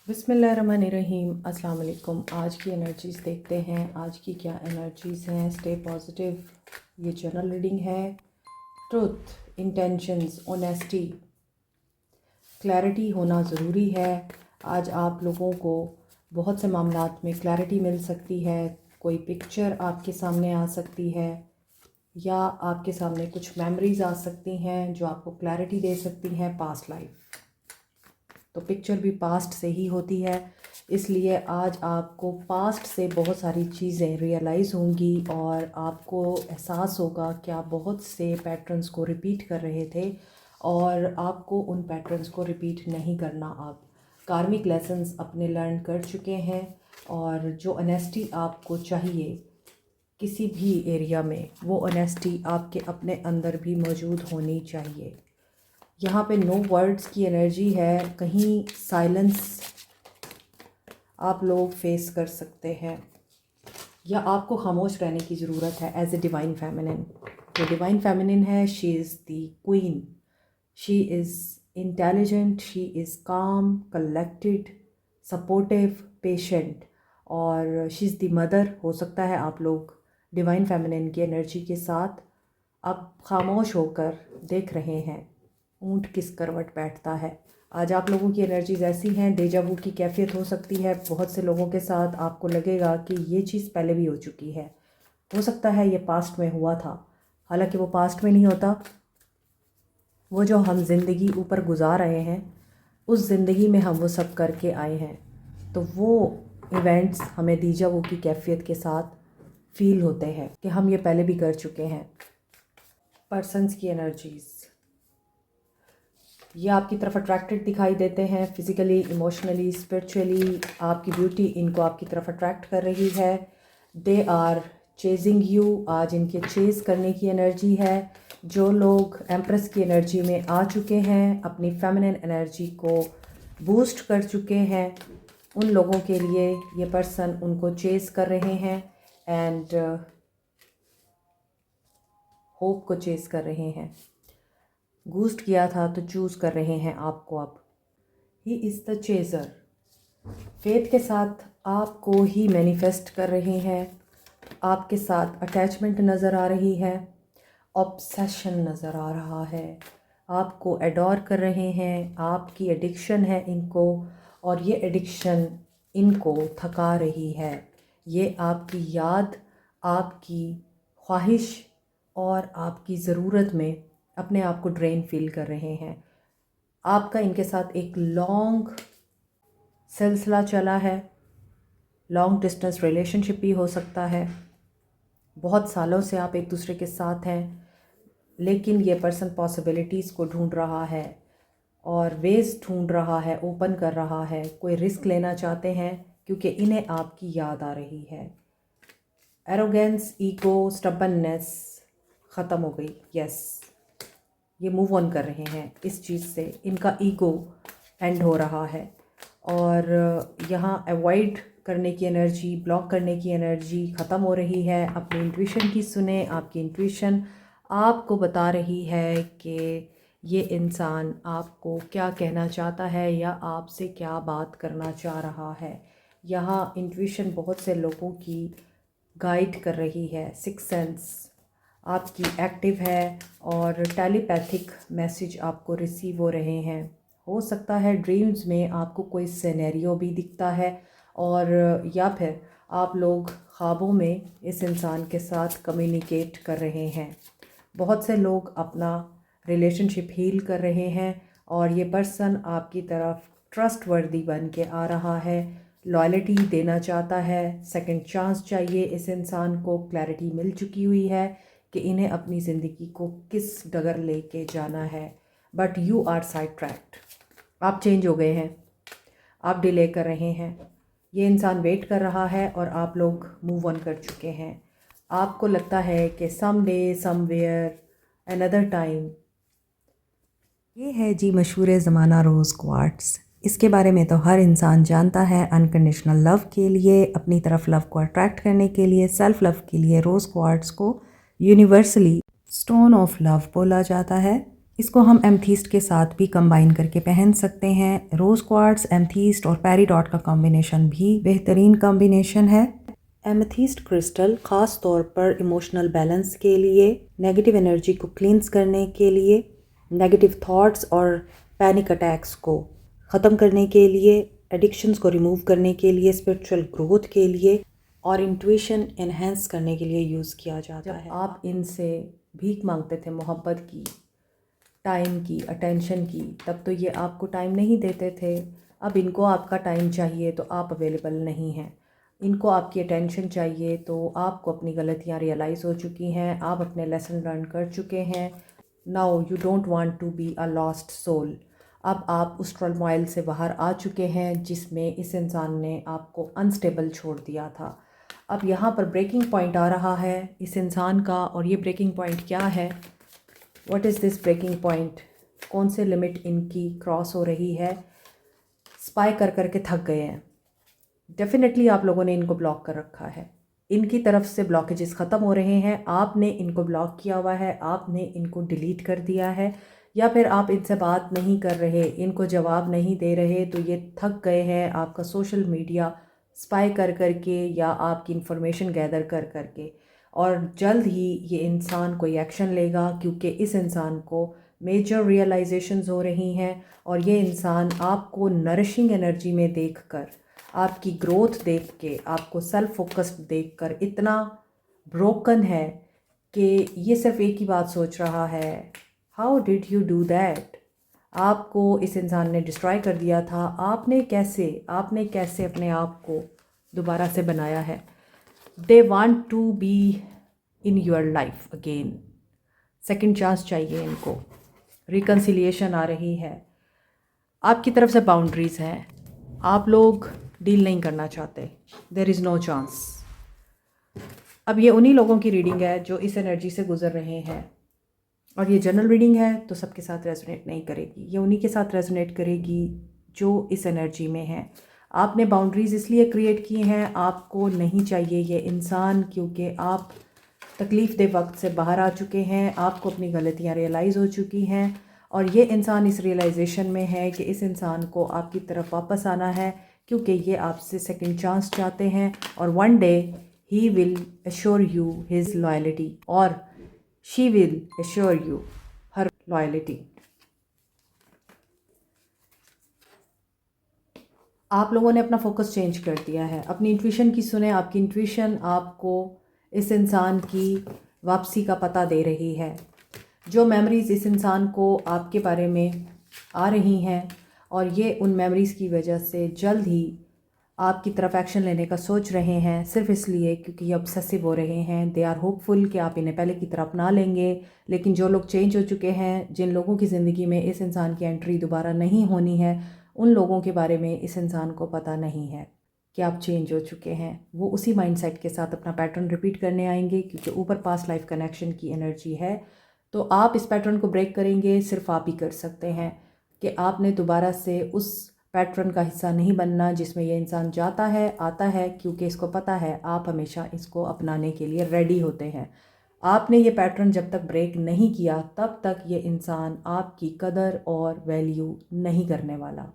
बिस्मिल्लाहिर्रहमानिर्रहीम। अस्सलाम वालेकुम। आज की एनर्जीज़ देखते हैं, आज की क्या एनर्जीज़ हैं। Stay positive. ये जनरल रीडिंग है। ट्रुथ, इंटेंशंस, ऑनेस्टी, क्लैरिटी होना ज़रूरी है। आज आप लोगों को बहुत से मामलात में क्लैरिटी मिल सकती है। कोई पिक्चर आपके सामने आ सकती है या आपके सामने कुछ मेमोरीज़ आ सकती हैं जो आपको क्लैरिटी दे सकती हैं पास्ट लाइफ। तो पिक्चर भी पास्ट से ही होती है, इसलिए आज आपको पास्ट से बहुत सारी चीज़ें रियलाइज़ होंगी और आपको एहसास होगा कि आप बहुत से पैटर्न्स को रिपीट कर रहे थे और आपको उन पैटर्न्स को रिपीट नहीं करना। आप कार्मिक लेसन्स अपने लर्न कर चुके हैं और जो ऑनेस्टी आपको चाहिए किसी भी एरिया में, वो ऑनेस्टी आपके अपने अंदर भी मौजूद होनी चाहिए। यहाँ पे नो वर्ड्स की एनर्जी है। कहीं साइलेंस आप लोग फेस कर सकते हैं या आपको खामोश रहने की ज़रूरत है एज ए डिवाइन फेमिनिन। जो डिवाइन फेमिनिन है, she is the queen, she is intelligent, she is काम, कलेक्टेड, सपोर्टिव, पेशेंट और शी इज़ द मदर। हो सकता है आप लोग डिवाइन फेमिनिन की एनर्जी के साथ अब खामोश होकर देख रहे हैं ऊँट किस करवट बैठता है। आज आप लोगों की एनर्जीज ऐसी हैं, डेजावू की कैफियत हो सकती है। बहुत से लोगों के साथ आपको लगेगा कि ये चीज़ पहले भी हो चुकी है। हो सकता है ये पास्ट में हुआ था, हालांकि वो पास्ट में नहीं होता। वो जो हम ज़िंदगी ऊपर गुजार रहे हैं, उस ज़िंदगी में हम वो सब करके आए हैं, तो वो इवेंट्स हमें डेजावू की कैफियत के साथ फील होते हैं कि हम ये पहले भी कर चुके हैं। पर्सन्स की एनर्जीज़ ये आपकी तरफ अट्रैक्टेड दिखाई देते हैं, फिज़िकली, इमोशनली, स्पिरिचुअली। आपकी ब्यूटी इनको आपकी तरफ अट्रैक्ट कर रही है। They are chasing you. आज इनके चेज़ करने की एनर्जी है। जो लोग एम्प्रेस की एनर्जी में आ चुके हैं, अपनी फेमिनिन एनर्जी को बूस्ट कर चुके हैं, उन लोगों के लिए ये पर्सन उनको चेज़ कर रहे हैं एंड होप को चेज़ कर रहे हैं। बूस्ट किया था तो चूज़ कर रहे हैं आपको अब। He is the chaser. Faith के साथ आपको ही मैनिफेस्ट कर रहे हैं। आपके साथ अटैचमेंट नज़र आ रही है, ऑब्सेशन नज़र आ रहा है, आपको एडोर कर रहे हैं। आपकी एडिक्शन है इनको और ये एडिक्शन इनको थका रही है। ये आपकी याद, आपकी ख्वाहिश और आपकी ज़रूरत में अपने आप को ड्रेन फील कर रहे हैं। आपका इनके साथ एक लॉन्ग सिलसिला चला है, लॉन्ग डिस्टेंस रिलेशनशिप भी हो सकता है। बहुत सालों से आप एक दूसरे के साथ हैं, लेकिन ये पर्सन पॉसिबिलिटीज़ को ढूंढ रहा है और वेज ढूंढ रहा है, ओपन कर रहा है। कोई रिस्क लेना चाहते हैं क्योंकि इन्हें आपकी याद आ रही है। एरोगेंस, ईगो, स्टबननेस ख़त्म हो गई। यस, ये मूव ऑन कर रहे हैं इस चीज़ से। इनका ईगो एंड हो रहा है और यहाँ अवॉइड करने की एनर्जी, ब्लॉक करने की एनर्जी ख़त्म हो रही है। अपनी इंट्यूशन की सुने। आपकी इंट्यूशन आपको बता रही है कि ये इंसान आपको क्या कहना चाहता है या आपसे क्या बात करना चाह रहा है। यहाँ इंट्यूशन बहुत से लोगों की गाइड कर रही है। सिक्स सेंस आपकी एक्टिव है और टेलीपैथिक मैसेज आपको रिसीव हो रहे हैं। हो सकता है ड्रीम्स में आपको कोई सिनेरियो भी दिखता है और या फिर आप लोग ख्वाबों में इस इंसान के साथ कम्युनिकेट कर रहे हैं। बहुत से लोग अपना रिलेशनशिप हील कर रहे हैं और ये पर्सन आपकी तरफ ट्रस्टवर्दी बन के आ रहा है, लॉयल्टी देना चाहता है, सेकंड चांस चाहिए इस इंसान को। क्लैरिटी मिल चुकी हुई है कि इन्हें अपनी ज़िंदगी को किस डगर लेके जाना है। But you are sidetracked. आप चेंज हो गए हैं, आप डिले कर रहे हैं। ये इंसान वेट कर रहा है और आप लोग मूव ऑन कर चुके हैं। आपको लगता है कि some day somewhere another time. ये है जी मशहूर ज़माना रोज़ क्वार्ट्स। इसके बारे में तो हर इंसान जानता है। अनकंडीशनल लव के लिए, अपनी तरफ लव को अट्रैक्ट करने के लिए, सेल्फ लव के लिए रोज़ क्वार्ट्स को यूनिवर्सली स्टोन ऑफ लव बोला जाता है। इसको हम एमथीस्ट के साथ भी कंबाइन करके पहन सकते हैं। रोज़ क्वार्ट्स, एमथीस्ट और पेरीडॉट का कॉम्बिनेशन भी बेहतरीन कॉम्बिनेशन है। एमेथिस्ट क्रिस्टल ख़ास तौर पर इमोशनल बैलेंस के लिए, नेगेटिव एनर्जी को क्लींस करने के लिए, नेगेटिव थॉट्स और पैनिक अटैक्स को ख़त्म करने के लिए, एडिक्शंस को रिमूव करने के लिए, स्पिरिचुअल ग्रोथ के लिए और इंट्यूशन एनहेंस करने के लिए यूज़ किया जाता है। आप इनसे भीख मांगते थे मोहब्बत की, टाइम की, अटेंशन की, तब तो ये आपको टाइम नहीं देते थे। अब इनको आपका टाइम चाहिए तो आप अवेलेबल नहीं हैं। इनको आपकी अटेंशन चाहिए तो आपको अपनी गलतियाँ रियलाइज़ हो चुकी हैं, आप अपने लेसन लर्न कर चुके हैं। Now you don't want to be a lost soul. अब आप उस टर्मोइल से बाहर आ चुके हैं जिसमें इस इंसान ने आपको अनस्टेबल छोड़ दिया था। अब यहाँ पर ब्रेकिंग पॉइंट आ रहा है इस इंसान का, और ये ब्रेकिंग पॉइंट क्या है? What is this breaking point? कौन से लिमिट इनकी क्रॉस हो रही है? स्पाई कर करके थक गए हैं। डेफिनेटली आप लोगों ने इनको ब्लॉक कर रखा है। इनकी तरफ से ब्लॉकेजेस ख़त्म हो रहे हैं। आपने इनको ब्लॉक किया हुआ है, आपने इनको डिलीट कर दिया है, या फिर आप इनसे बात नहीं कर रहे, इनको जवाब नहीं दे रहे, तो ये थक गए हैं आपका सोशल मीडिया स्पाई कर करके या आपकी इन्फॉर्मेशन गैदर कर करके। और जल्द ही ये इंसान कोई एक्शन लेगा, क्योंकि इस इंसान को मेजर रियलाइजेशंस हो रही हैं। और ये इंसान आपको नरिशिंग एनर्जी में देखकर, आपकी ग्रोथ देख के, आपको सेल्फ फोकस्ड देखकर इतना ब्रोकन है कि ये सिर्फ एक ही बात सोच रहा है, how did you do that? आपको इस इंसान ने डिस्ट्रॉय कर दिया था। आपने कैसे अपने आप को दोबारा से बनाया है? They want to be in your life again. Second chance चाहिए इनको। रिकन्सिलिएशन आ रही है। आपकी तरफ से बाउंड्रीज़ हैं, आप लोग डील नहीं करना चाहते। There is no chance. अब ये उन्हीं लोगों की रीडिंग है जो इस एनर्जी से गुजर रहे हैं, और ये जनरल रीडिंग है तो सबके साथ रेजोनेट नहीं करेगी। ये उन्हीं के साथ रेजोनेट करेगी जो इस एनर्जी में हैं। आपने बाउंड्रीज़ इसलिए क्रिएट की हैं, आपको नहीं चाहिए ये इंसान, क्योंकि आप तकलीफ़ दे वक्त से बाहर आ चुके हैं, आपको अपनी गलतियाँ रियलाइज़ हो चुकी हैं, और ये इंसान इस रियलाइजेशन में है कि इस इंसान को आपकी तरफ वापस आना है, क्योंकि ये आपसे सेकंड चांस चाहते हैं। और one day he will assure you his loyalty, और she will assure you her loyalty. आप लोगों ने अपना फोकस चेंज कर दिया है। अपनी इंट्यूशन की सुने। आपकी इंट्यूशन आपको इस इंसान की वापसी का पता दे रही है। जो मेमोरीज़ इस इंसान को आपके बारे में आ रही हैं, और ये उन मेमोरीज़ की वजह से जल्द ही आपकी तरफ एक्शन लेने का सोच रहे हैं, सिर्फ इसलिए क्योंकि ये ऑब्सेसिव हो रहे हैं। दे आर होपफुल कि आप इन्हें पहले की तरह अपना लेंगे। लेकिन जो लोग चेंज हो चुके हैं, जिन लोगों की ज़िंदगी में इस इंसान की एंट्री दोबारा नहीं होनी है, उन लोगों के बारे में इस इंसान को पता नहीं है कि आप चेंज हो चुके हैं। वो उसी माइंडसेट के साथ अपना पैटर्न रिपीट करने आएंगे, क्योंकि ऊपर पास्ट लाइफ कनेक्शन की एनर्जी है। तो आप इस पैटर्न को ब्रेक करेंगे, सिर्फ आप ही कर सकते हैं। कि आपने दोबारा से उस पैटर्न का हिस्सा नहीं बनना जिसमें ये इंसान जाता है, आता है, क्योंकि इसको पता है आप हमेशा इसको अपनाने के लिए रेडी होते हैं। आपने ये पैटर्न जब तक ब्रेक नहीं किया, तब तक ये इंसान आपकी कदर और वैल्यू नहीं करने वाला।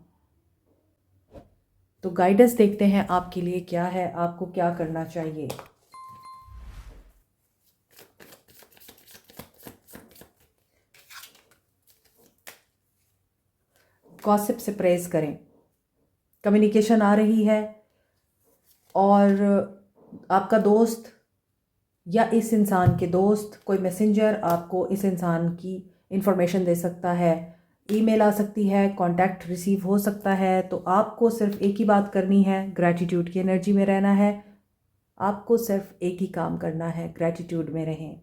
तो गाइडेंस देखते हैं आपके लिए क्या है, आपको क्या करना चाहिए। गॉसिप से प्रेज करें। कम्युनिकेशन आ रही है, और आपका दोस्त या इस इंसान के दोस्त, कोई मैसेंजर आपको इस इंसान की इंफॉर्मेशन दे सकता है, ईमेल आ सकती है, कांटेक्ट रिसीव हो सकता है। तो आपको सिर्फ एक ही बात करनी है, ग्रैटिट्यूड की एनर्जी में रहना है। आपको सिर्फ एक ही काम करना है, ग्रैटिट्यूड में रहें।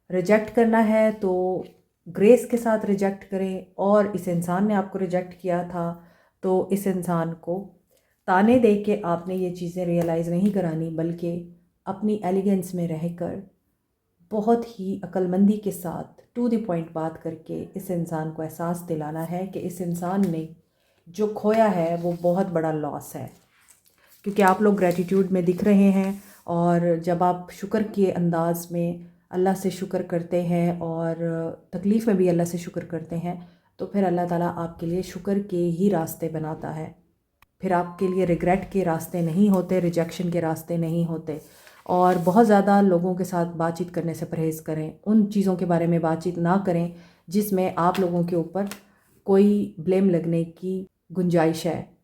रिजेक्ट करना है तो ग्रेस के साथ रिजेक्ट करें। और इस इंसान ने आपको रिजेक्ट किया था, तो इस इंसान को ताने दे के आपने ये चीज़ें रियलाइज़ नहीं करानी, बल्कि अपनी एलिगेंस में रहकर बहुत ही अक्लमंदी के साथ टू द पॉइंट बात करके इस इंसान को एहसास दिलाना है कि इस इंसान ने जो खोया है वो बहुत बड़ा लॉस है। क्योंकि आप लोग ग्रैटिट्यूड में दिख रहे हैं, और जब आप शुक्र के अंदाज में अल्लाह से शुक्र करते हैं और तकलीफ़ में भी अल्लाह से शुक्र करते हैं, तो फिर अल्लाह ताला आपके लिए शुक्र के ही रास्ते बनाता है। फिर आपके लिए रिग्रेट के रास्ते नहीं होते, रिजेक्शन के रास्ते नहीं होते। और बहुत ज़्यादा लोगों के साथ बातचीत करने से परहेज़ करें। उन चीज़ों के बारे में बातचीत ना करें जिसमें आप लोगों के ऊपर कोई ब्लेम लगने की गुंजाइश है।